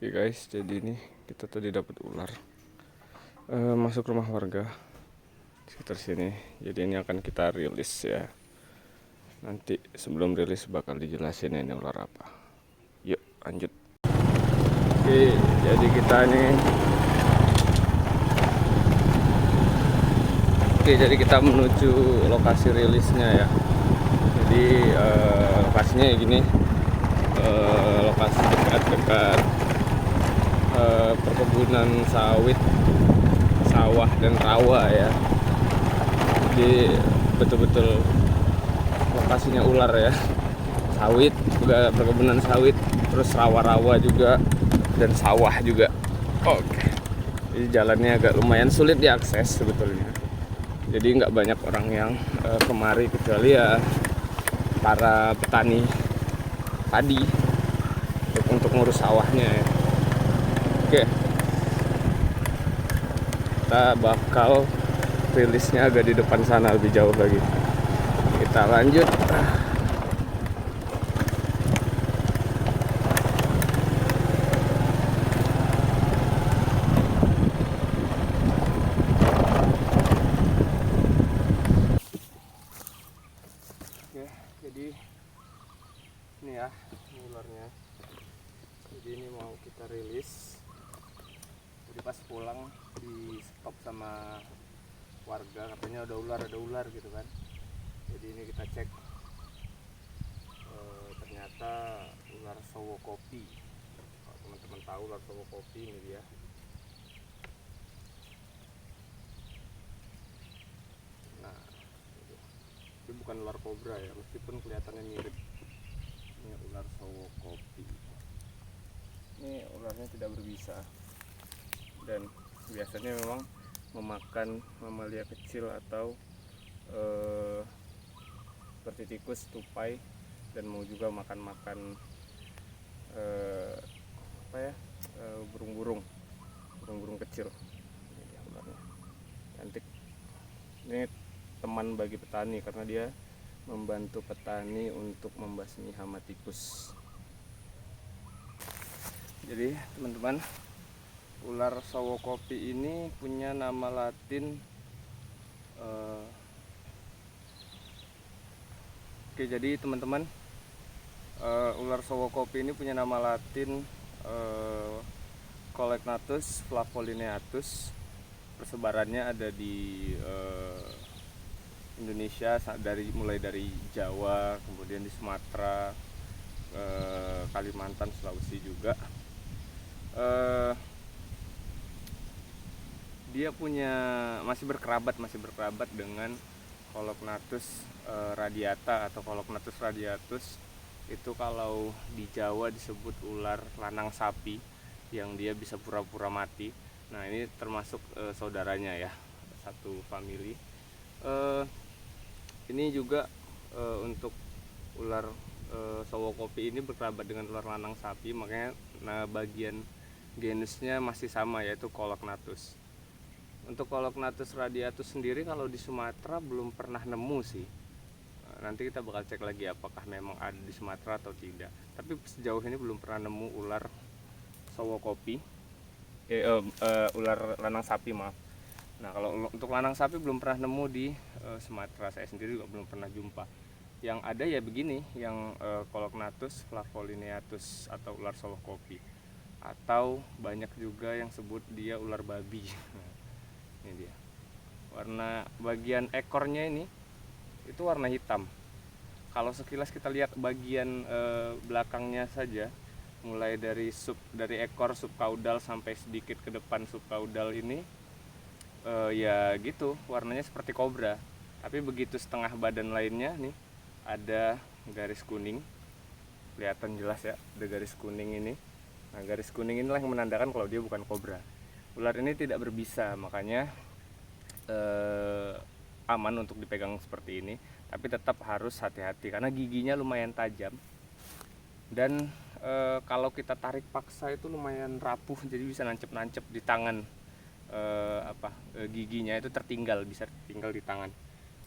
Oke guys, jadi ini kita tadi dapat ular masuk rumah warga sekitar sini. Jadi ini akan kita rilis ya. Nanti sebelum rilis bakal dijelasin ini ular apa. Yuk lanjut. Oke, jadi kita nih. Oke, jadi kita menuju lokasi rilisnya ya. Jadi lokasinya gini, lokasi dekat-dekat perkebunan sawit, sawah dan rawa ya. Jadi betul-betul lokasinya ular ya. Sawit juga, perkebunan sawit, terus rawa-rawa juga dan sawah juga. Oke. Jadi jalannya agak lumayan sulit diakses sebetulnya. Jadi nggak banyak orang yang kemari kecuali ya para petani padi untuk ngurus sawahnya ya. Oke, kita bakal rilisnya agak di depan sana lebih jauh lagi. Kita lanjut. Oke, jadi ini ya, ini ularnya. Jadi ini mau kita rilis. Jadi pas pulang di stop sama warga, katanya ada ular gitu kan. Jadi ini kita cek, ternyata ular sowo kopi. Kalau teman-teman tahu ular sowo kopi, ini dia. Nah, ini bukan ular kobra ya, meskipun kelihatannya mirip. Ini ular sowo kopi. Ini ularnya tidak berbisa dan biasanya memang memakan mamalia kecil atau seperti tikus, tupai, dan mau juga makan burung-burung kecil. Ini dia ularnya, cantik. Ini teman bagi petani karena dia membantu petani untuk membasmi hama tikus. Jadi teman-teman, ular sowo kopi ini punya nama latin. Oke, jadi teman-teman, ular sowo kopi ini punya nama latin Colecnatus flavolineatus. Persebarannya ada di Indonesia, mulai dari Jawa, kemudian di Sumatera, Kalimantan, Sulawesi juga. Dia masih berkerabat dengan Colecnatus radiata atau Colecnatus radiatus. Itu kalau di Jawa disebut ular lanang sapi yang dia bisa pura-pura mati. Nah, ini termasuk saudaranya ya, satu famili. Ini juga untuk ular sowo kopi ini berkerabat dengan ular lanang sapi, makanya bagian genusnya masih sama, yaitu Colecnatus. Untuk Colecnatus radiatus sendiri kalau di Sumatera belum pernah nemu sih. Nanti kita bakal cek lagi apakah memang ada di Sumatera atau tidak. Tapi sejauh ini belum pernah nemu ular sowo kopi, ular lanang sapi, maaf. Nah, kalau untuk lanang sapi belum pernah nemu di Sumatera. Saya sendiri juga belum pernah jumpa. Yang ada ya begini, yang Colecnatus flavolineatus atau ular sowo kopi. Atau banyak juga yang sebut dia ular babi. Ini dia. Warna bagian ekornya ini itu warna hitam. Kalau sekilas kita lihat bagian belakangnya saja, mulai dari ekor subkaudal sampai sedikit ke depan subkaudal ini, ya gitu, warnanya seperti kobra. Tapi begitu setengah badan lainnya nih, ada garis kuning, kelihatan jelas ya, ada garis kuning ini. Nah, garis kuning inilah yang menandakan kalau dia bukan kobra. Ular ini tidak berbisa, makanya aman untuk dipegang seperti ini. Tapi tetap harus hati-hati karena giginya lumayan tajam. Dan kalau kita tarik paksa itu lumayan rapuh, jadi bisa nancep-nancep di tangan. Giginya itu bisa tertinggal di tangan.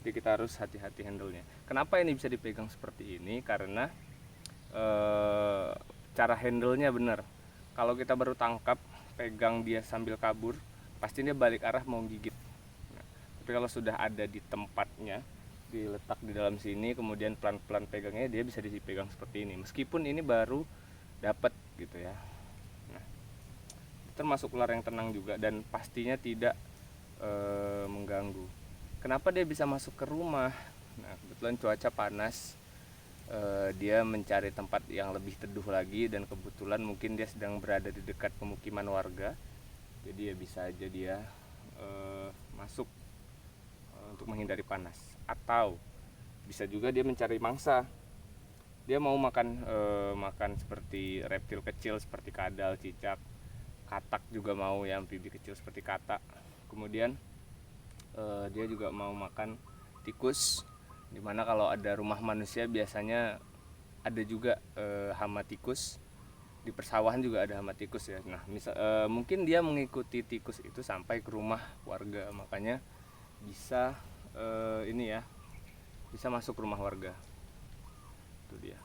Jadi kita harus hati-hati handle-nya. Kenapa ini bisa dipegang seperti ini? Karena cara handle-nya benar. Kalau kita baru tangkap, pegang dia sambil kabur, pasti dia balik arah mau gigit. Nah, tapi kalau sudah ada di tempatnya, diletak di dalam sini, kemudian pelan-pelan pegangnya, dia bisa dipegang seperti ini. Meskipun ini baru dapat gitu ya. Nah, termasuk ular yang tenang juga dan pastinya tidak mengganggu. Kenapa dia bisa masuk ke rumah? Nah, kebetulan cuaca panas, dia mencari tempat yang lebih teduh lagi, dan kebetulan mungkin dia sedang berada di dekat pemukiman warga, jadi ya bisa aja dia masuk untuk menghindari panas. Atau bisa juga dia mencari mangsa, dia mau makan makan seperti reptil kecil seperti kadal, cicak, katak juga mau ya, amfibi kecil seperti katak. Kemudian dia juga mau makan tikus, dimana kalau ada rumah manusia biasanya ada juga hama tikus. Di persawahan juga ada hama tikus ya. Nah, mungkin dia mengikuti tikus itu sampai ke rumah warga, makanya bisa ini ya, bisa masuk rumah warga. Itu dia.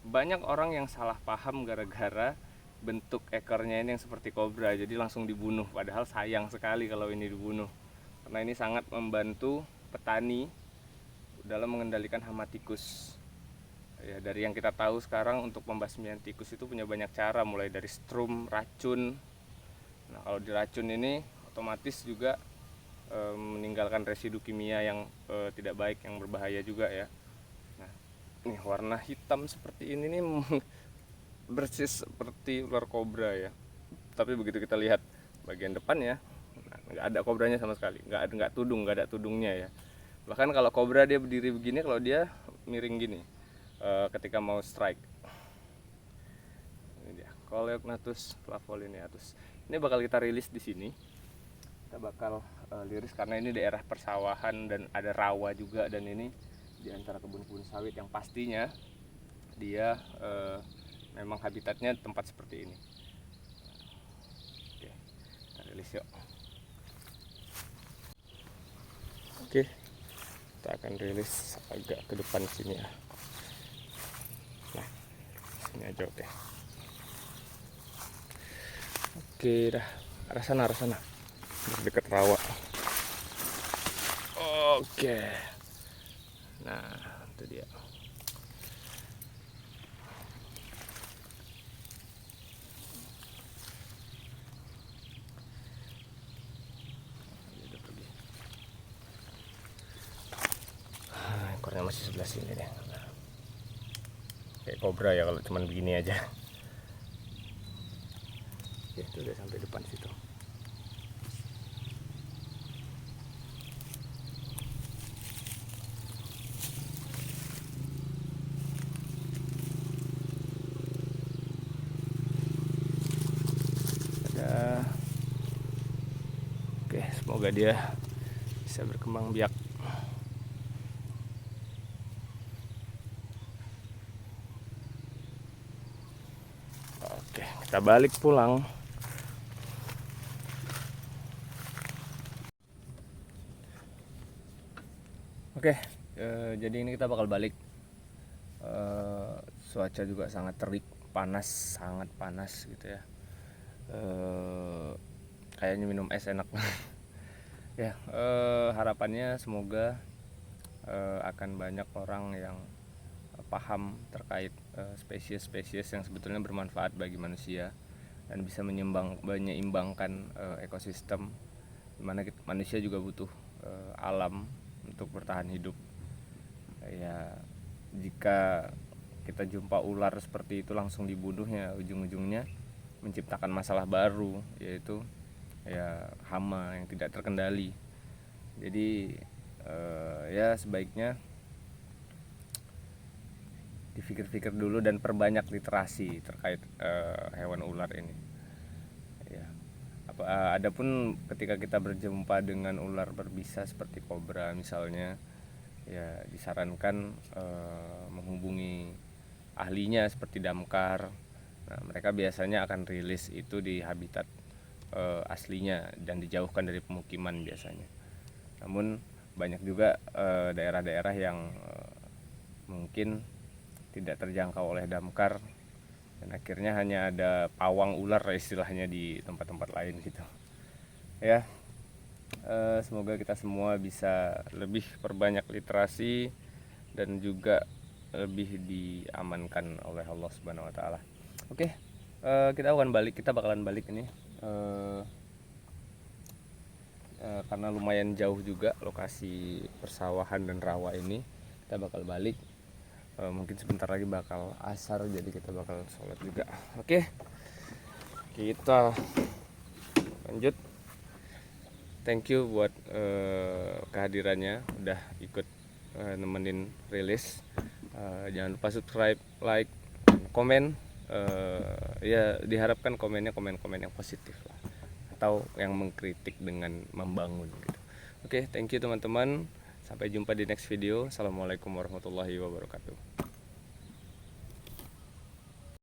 Banyak orang yang salah paham gara-gara bentuk ekornya ini yang seperti kobra, jadi langsung dibunuh. Padahal sayang sekali kalau ini dibunuh, karena ini sangat membantu petani dalam mengendalikan hama tikus. Ya, dari yang kita tahu sekarang untuk pembasmian tikus itu punya banyak cara, mulai dari strum, racun. Nah, kalau diracun ini otomatis juga meninggalkan residu kimia yang tidak baik, yang berbahaya juga ya. Nah, ini warna hitam seperti ini nih bersih seperti ular kobra ya. Tapi begitu kita lihat bagian depan ya, nggak ada kobranya sama sekali, nggak ada tudungnya ya. Bahkan kalau kobra dia berdiri begini, kalau dia miring gini ketika mau strike. Ini dia Coleognathus flavollineatus. Ini bakal kita rilis di sini. Kita bakal liris karena ini daerah persawahan dan ada rawa juga, dan ini di antara kebun-kebun sawit yang pastinya dia memang habitatnya tempat seperti ini. Oke, kita rilis yuk. Oke, kita akan rilis agak ke depan sini ya. Nah, sini aja oke. Oke dah, arah sana. Dekat rawa. Oke. Nah, itu dia. Ekornya masih sebelah sini deh. Kayak kobra ya kalau cuman begini aja. Ya, itu udah sampai depan situ. Ada. Oke, semoga dia bisa berkembang biak. Oke, kita balik pulang. Oke, jadi ini kita bakal balik. Cuaca juga sangat terik, sangat panas gitu ya. Kayaknya minum es enak. Ya, harapannya semoga akan banyak orang yang paham terkait spesies-spesies yang sebetulnya bermanfaat bagi manusia dan bisa menyeimbangkan ekosistem, dimana manusia juga butuh alam untuk bertahan hidup. Ya, jika kita jumpa ular seperti itu langsung dibunuhnya, ujung-ujungnya menciptakan masalah baru, yaitu ya hama yang tidak terkendali. Jadi ya sebaiknya dipikir-pikir dulu dan perbanyak literasi terkait hewan ular ini. Ya. Adapun ketika kita berjumpa dengan ular berbisa seperti kobra misalnya, ya disarankan menghubungi ahlinya seperti damkar. Nah, mereka biasanya akan rilis itu di habitat aslinya dan dijauhkan dari pemukiman biasanya. Namun banyak juga daerah-daerah yang mungkin tidak terjangkau oleh damkar, dan akhirnya hanya ada pawang ular istilahnya di tempat-tempat lain gitu ya. Semoga kita semua bisa lebih perbanyak literasi dan juga lebih diamankan oleh Allah Subhanahu wa taala. Oke, kita bakalan balik ini karena lumayan jauh juga lokasi persawahan dan rawa ini. Kita bakal balik, mungkin sebentar lagi bakal asar, jadi kita bakal sholat juga. Oke, kita lanjut. Thank you buat kehadirannya, udah ikut nemenin rilis. Jangan lupa subscribe, like, komen. Ya diharapkan komennya komen-komen yang positif lah, atau yang mengkritik dengan membangun gitu. Oke, thank you teman-teman. Sampai jumpa di next video. Assalamualaikum warahmatullahi wabarakatuh.